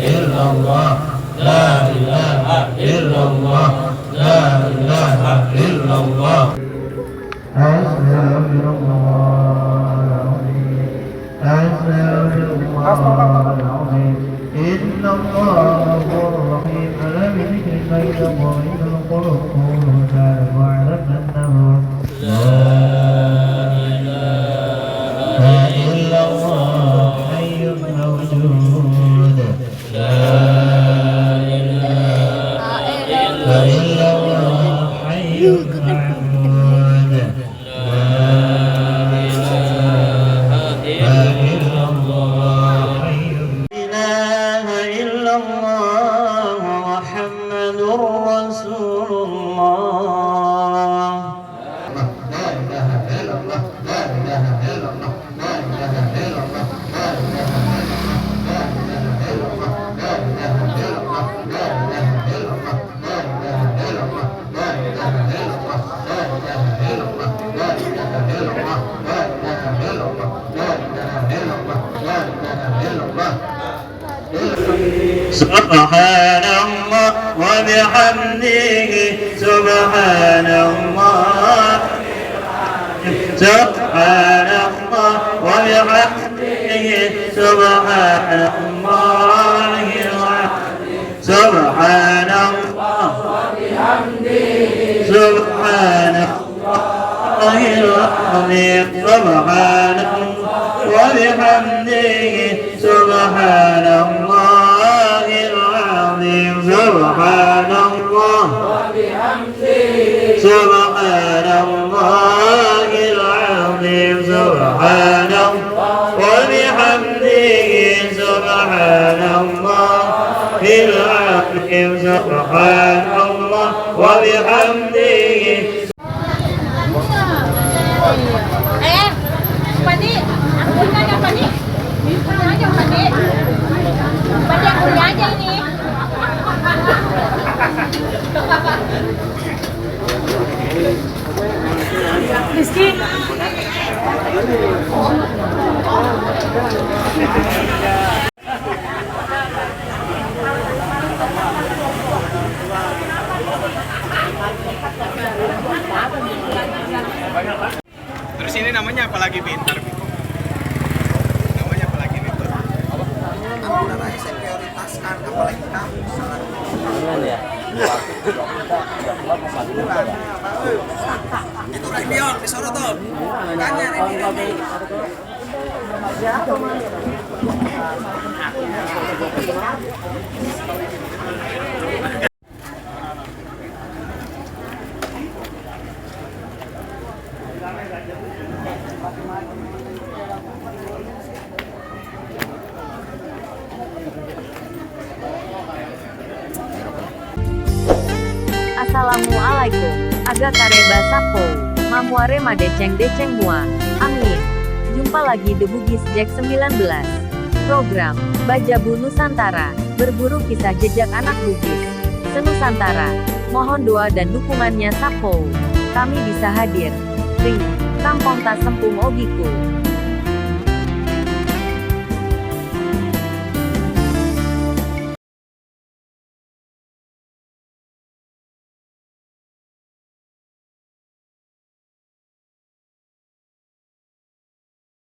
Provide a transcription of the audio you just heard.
illallah, la ilaha illallah, la ilaha illallah. Astaghfirullahaladzim. Innallaha ghafurur rahim. Ala bidzikrillah yatma'innul qulub. Wa'lam annahu la ilaha illallah hayyun mawjud. La ilaha illallah hayyun mawjud. Subhanallah wa bihamdihi, subhanallah, subhanallah wa bihamdihi, subhanallah, subhanallah wa bihamdihi, subhanallahil azim, subhanallah wa bihamdihi, subhanallah. Subhanallah wa bihamdihi, subhanallahil azim, subhanallah wa bihamdihi, subhanallahil azim, subhanallah wa bihamdihi. Pani, aku punya yang Pani? Punya yang Pani? Pani yang punya aja ini. Rizky. Terus ini namanya apa lagi, Pintar? Namanya apa lagi, Pintar? Sebenarnya saya prioritaskan, apalagi kamu itu Remion, di Soro tuh tanya Remi. Assalamualaikum. Aga kareba sapo. Mamuare madeceng-deceng mua. Amin. Jumpa lagi The Bugis Jack 19. Program Bajabu Nusantara. Berburu kisah jejak anak Bugis Senusantara. Mohon doa dan dukungannya sapo. Kami bisa hadir. Ri. Kampong Tas Sempung Ogiku.